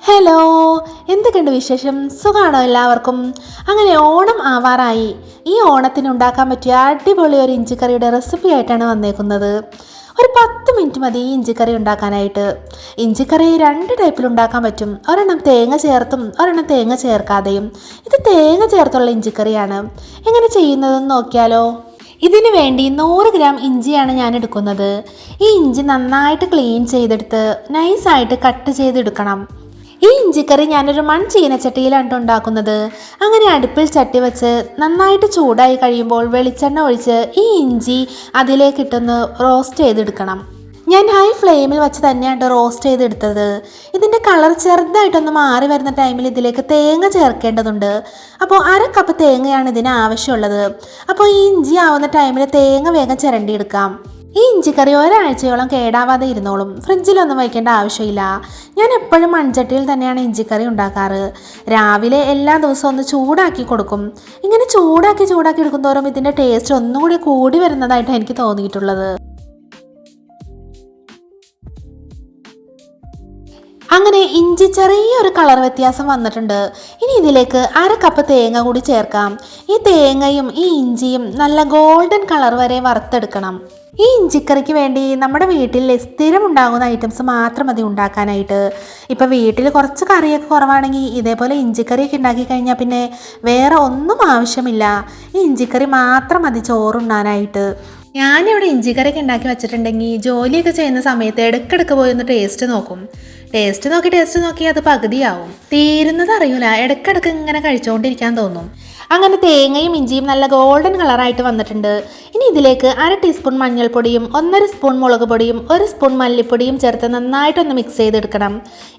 Hello, എന്തൊക്കെയുണ്ട് വിശേഷം? സുഖമാണോ എല്ലാവർക്കും? അങ്ങനെ ഓണം ആവാറായി. ഈ ഓണത്തിന് ഉണ്ടാക്കാൻ പറ്റിയ അടിപൊളി ഒരു ഇഞ്ചിക്കറിയുടെ റെസിപ്പി ആയിട്ടാണ് വന്നേക്കുന്നത്. ഒരു 10 മിനിറ്റ് മതി ഈ ഇഞ്ചിക്കറി ഉണ്ടാക്കാനായിട്ട്. ഇഞ്ചിക്കറി 2 ടൈപ്പിൽ ഉണ്ടാക്കാൻ പറ്റും. ഒരെണ്ണം തേങ്ങ ചേർത്തും ഒരെണ്ണം തേങ്ങ ചേർക്കാതെയും. ഇത് തേങ്ങ ചേർത്തുള്ള ഇഞ്ചിക്കറിയാണ്. എങ്ങനെ ചെയ്യുന്നതെന്ന് നോക്കിയാലോ? ഇതിനു വേണ്ടി 100 ഗ്രാം ഇഞ്ചിയാണ് ഞാൻ എടുക്കുന്നത്. ഈ ഇഞ്ചി നന്നായിട്ട് ക്ലീൻ ചെയ്തെടുത്ത് നൈസായിട്ട് കട്ട് ചെയ്തെടുക്കണം. ഈ ഇഞ്ചിക്കറി ഞാനൊരു ചീനച്ചട്ടിയിലാണ് ഉണ്ടാക്കുന്നത്. അങ്ങനെ അടുപ്പിൽ ചട്ടി വെച്ച് നന്നായിട്ട് ചൂടായി കഴിയുമ്പോൾ വെളിച്ചെണ്ണ ഒഴിച്ച് ഈ ഇഞ്ചി അതിലേക്കിട്ടൊന്ന് റോസ്റ്റ് ചെയ്തെടുക്കണം. ഞാൻ ഹൈ ഫ്ലെയിമിൽ വെച്ച് തന്നെയാണ് റോസ്റ്റ് ചെയ്തെടുത്തത്. ഇതിൻ്റെ കളർ ചെറുതായിട്ടൊന്ന് മാറി വരുന്ന ടൈമിൽ ഇതിലേക്ക് തേങ്ങ ചേർക്കേണ്ടതുണ്ട്. അപ്പോൾ 1/2 കപ്പ് തേങ്ങയാണ് ഇതിന് ആവശ്യമുള്ളത്. അപ്പോൾ ഈ ഇഞ്ചി ആവുന്ന ടൈമിൽ തേങ്ങ വേഗം ചിരണ്ടിയെടുക്കാം. ഈ ഇഞ്ചിക്കറി ഒരാഴ്ചയോളം കേടാവാതെ ഇരുന്നോളും. ഫ്രിഡ്ജിലൊന്നും വയ്ക്കേണ്ട ആവശ്യമില്ല. ഞാൻ എപ്പോഴും മൺചട്ടിയിൽ തന്നെയാണ് ഇഞ്ചിക്കറി ഉണ്ടാക്കാറ്. രാവിലെ എല്ലാ ദിവസവും ഒന്ന് ചൂടാക്കി കൊടുക്കും. ഇങ്ങനെ ചൂടാക്കി എടുക്കുന്തോറും ഇതിൻ്റെ ടേസ്റ്റ് ഒന്നുകൂടി കൂടി വരുന്നതായിട്ട് എനിക്ക് തോന്നിയിട്ടുള്ളത്. അങ്ങനെ ഇഞ്ചി ചെറിയൊരു കളർ വ്യത്യാസം വന്നിട്ടുണ്ട്. ഇനി ഇതിലേക്ക് 1/2 കപ്പ് തേങ്ങ കൂടി ചേർക്കാം. ഈ തേങ്ങയും ഈ ഇഞ്ചിയും നല്ല ഗോൾഡൻ കളർ വരെ വറുത്തെടുക്കണം. ഈ ഇഞ്ചിക്കറിക്ക് വേണ്ടി നമ്മുടെ വീട്ടിൽ സ്ഥിരം ഉണ്ടാകുന്ന ഐറ്റംസ് മാത്രം മതി ഉണ്ടാക്കാനായിട്ട്. ഇപ്പോൾ വീട്ടിൽ കുറച്ച് കറിയൊക്കെ കുറവാണെങ്കിൽ ഇതേപോലെ ഇഞ്ചിക്കറിയൊക്കെ ഉണ്ടാക്കി കഴിഞ്ഞാൽ പിന്നെ വേറെ ഒന്നും ആവശ്യമില്ല. ഈ ഇഞ്ചിക്കറി മാത്രം മതി ചോറുണ്ണാനായിട്ട്. ഞാനിവിടെ ഇഞ്ചിക്കറിയൊക്കെ ഉണ്ടാക്കി വെച്ചിട്ടുണ്ടെങ്കിൽ ജോലിയൊക്കെ ചെയ്യുന്ന സമയത്ത് ഇടയ്ക്കിടയ്ക്ക് പോയി ഒന്ന് ടേസ്റ്റ് നോക്കും. ടേസ്റ്റ് നോക്കി അത് പകുതിയാവും. തീരുന്നത് അറിയൂല. ഇടയ്ക്കിടയ്ക്ക് ഇങ്ങനെ കഴിച്ചുകൊണ്ടിരിക്കാൻ തോന്നും. അങ്ങനെ തേങ്ങയും ഇഞ്ചിയും നല്ല ഗോൾഡൻ കളറായിട്ട് വന്നിട്ടുണ്ട്. ഇനി ഇതിലേക്ക് 1/2 ടീസ്പൂൺ മഞ്ഞൾപ്പൊടിയും 1/2 സ്പൂൺ മുളക് പൊടിയും 1 സ്പൂൺ മല്ലിപ്പൊടിയും ചേർത്ത് നന്നായിട്ടൊന്ന് മിക്സ് ചെയ്തെടുക്കണം.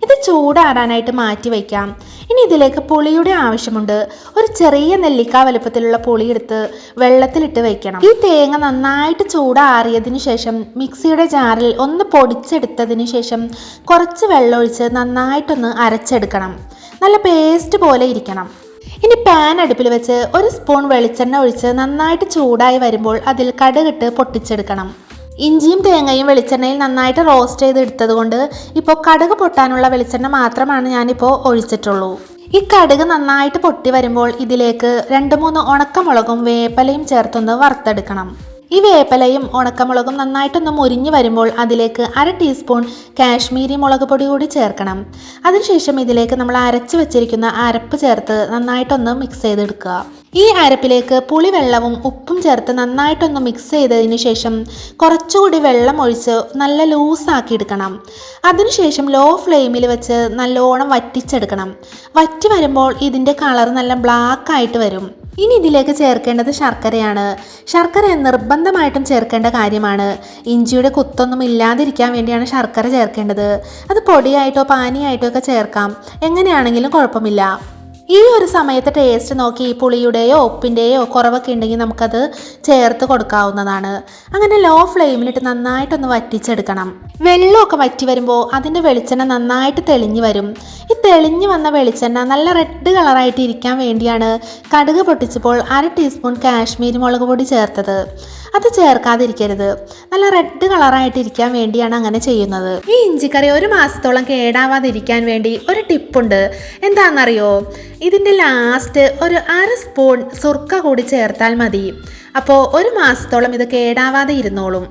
ഇത് ചൂടാറാനായിട്ട് മാറ്റി വയ്ക്കാം. ഇനി ഇതിലേക്ക് പുളിയുടെ ആവശ്യമുണ്ട്. ഒരു ചെറിയ നെല്ലിക്ക വലുപ്പത്തിലുള്ള പുളി എടുത്ത് വെള്ളത്തിലിട്ട് വയ്ക്കണം. ഈ തേങ്ങ നന്നായിട്ട് ചൂടാറിയതിന് ശേഷം മിക്സിയുടെ ജാറിൽ ഒന്ന് പൊടിച്ചെടുത്തതിന് ശേഷം കുറച്ച് വെള്ളമൊഴിച്ച് നന്നായിട്ടൊന്ന് അരച്ചെടുക്കണം. നല്ല പേസ്റ്റ് പോലെ ഇരിക്കണം. ഇനി പാൻ അടുപ്പിൽ വെച്ച് 1 സ്പൂൺ വെളിച്ചെണ്ണ ഒഴിച്ച് നന്നായിട്ട് ചൂടായി വരുമ്പോൾ അതിൽ കടുകിട്ട് പൊട്ടിച്ചെടുക്കണം. ഇഞ്ചിയും തേങ്ങയും വെളിച്ചെണ്ണയിൽ നന്നായിട്ട് റോസ്റ്റ് ചെയ്തെടുത്തത് കൊണ്ട് ഇപ്പോൾ കടുക് പൊട്ടാനുള്ള വെളിച്ചെണ്ണ മാത്രമാണ് ഞാനിപ്പോൾ ഒഴിച്ചിട്ടുള്ളൂ. ഈ കടുക് നന്നായിട്ട് പൊട്ടി വരുമ്പോൾ ഇതിലേക്ക് 2-3 ഉണക്കമുളകും വേപ്പലയും ചേർത്തൊന്ന് വറുത്തെടുക്കണം. ഈ വേപ്പലയും ഉണക്കമുളകും നന്നായിട്ടൊന്ന് മുരിഞ്ഞു വരുമ്പോൾ അതിലേക്ക് 1/2 ടീസ്പൂൺ കാശ്മീരി മുളക് പൊടി കൂടി ചേർക്കണം. അതിനുശേഷം ഇതിലേക്ക് നമ്മൾ അരച്ച് വെച്ചിരിക്കുന്ന അരപ്പ് ചേർത്ത് നന്നായിട്ടൊന്ന് മിക്സ് ചെയ്തെടുക്കുക. ഈ അരപ്പിലേക്ക് പുളിവെള്ളവും ഉപ്പും ചേർത്ത് നന്നായിട്ടൊന്ന് മിക്സ് ചെയ്തതിന് ശേഷം കുറച്ചുകൂടി വെള്ളം ഒഴിച്ച് നല്ല ലൂസാക്കി എടുക്കണം. അതിനുശേഷം ലോ ഫ്ലെയിമിൽ വെച്ച് നല്ലോണം വറ്റിച്ചെടുക്കണം. വറ്റി വരുമ്പോൾ ഇതിൻ്റെ കളർ നല്ല ബ്ലാക്ക് ആയിട്ട് വരും. ഇനി ഇതിലേക്ക് ചേർക്കേണ്ടത് ശർക്കരയാണ്. ശർക്കര നിർബന്ധമായിട്ടും ചേർക്കേണ്ട കാര്യമാണ്. ഇഞ്ചിയുടെ കുത്തൊന്നും ഇല്ലാതിരിക്കാൻ വേണ്ടിയാണ് ശർക്കര ചേർക്കേണ്ടത്. അത് പൊടിയായിട്ടോ പാനിയായിട്ടോ ഒക്കെ ചേർക്കാം. എങ്ങനെയാണെങ്കിലും കുഴപ്പമില്ല. ഈ ഒരു സമയത്ത് ടേസ്റ്റ് നോക്കി പുളിയുടെയോ ഉപ്പിൻ്റെയോ കുറവൊക്കെ ഉണ്ടെങ്കിൽ നമുക്കത് ചേർത്ത് കൊടുക്കാവുന്നതാണ്. അങ്ങനെ ലോ ഫ്ലെയിമിലിട്ട് നന്നായിട്ടൊന്ന് വറ്റിച്ചെടുക്കണം. വെള്ളമൊക്കെ വറ്റി വരുമ്പോൾ അതിൻ്റെ വെളിച്ചെണ്ണ നന്നായിട്ട് തെളിഞ്ഞു വരും. ഈ തെളിഞ്ഞു വന്ന വെളിച്ചെണ്ണ നല്ല റെഡ് കളറായിട്ട് ഇരിക്കാൻ വേണ്ടിയാണ് കടുക് പൊട്ടിച്ചപ്പോൾ 1/2 ടീസ്പൂൺ കാശ്മീരി മുളക് പൊടി ചേർത്തത്. അത് ചേർക്കാതിരിക്കരുത്. നല്ല റെഡ് കളറായിട്ട് ഇരിക്കാൻ വേണ്ടിയാണ് അങ്ങനെ ചെയ്യുന്നത്. ഈ ഇഞ്ചിക്കറി 1 മാസത്തോളം കേടാവാതിരിക്കാൻ വേണ്ടി ഒരു ടിപ്പുണ്ട്. എന്താണെന്നറിയോ? ഇതിൻ്റെ ലാസ്റ്റ് ഒരു 1/2 സ്പൂൺ സുർക്ക കൂടി ചേർത്താൽ മതി. അപ്പോൾ 1 മാസത്തോളം ഇത് കേടാവാതെ ഇരുന്നോളും.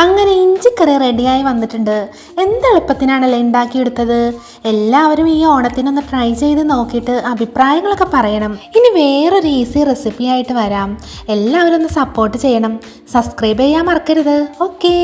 അങ്ങനെ ഇഞ്ചിക്കറി റെഡിയായി വന്നിട്ടുണ്ട്. എന്തെളുപ്പത്തിനാണല്ലേ ഉണ്ടാക്കിയെടുത്തത്. എല്ലാവരും ഈ ഓണത്തിനൊന്ന് ട്രൈ ചെയ്ത് നോക്കിയിട്ട് അഭിപ്രായങ്ങളൊക്കെ പറയണം. ഇനി വേറൊരു ഈസി റെസിപ്പി ആയിട്ട് വരാം. എല്ലാവരും ഒന്ന് സപ്പോർട്ട് ചെയ്യണം. സബ്സ്ക്രൈബ് ചെയ്യാൻ മറക്കരുത്. ഓക്കേ.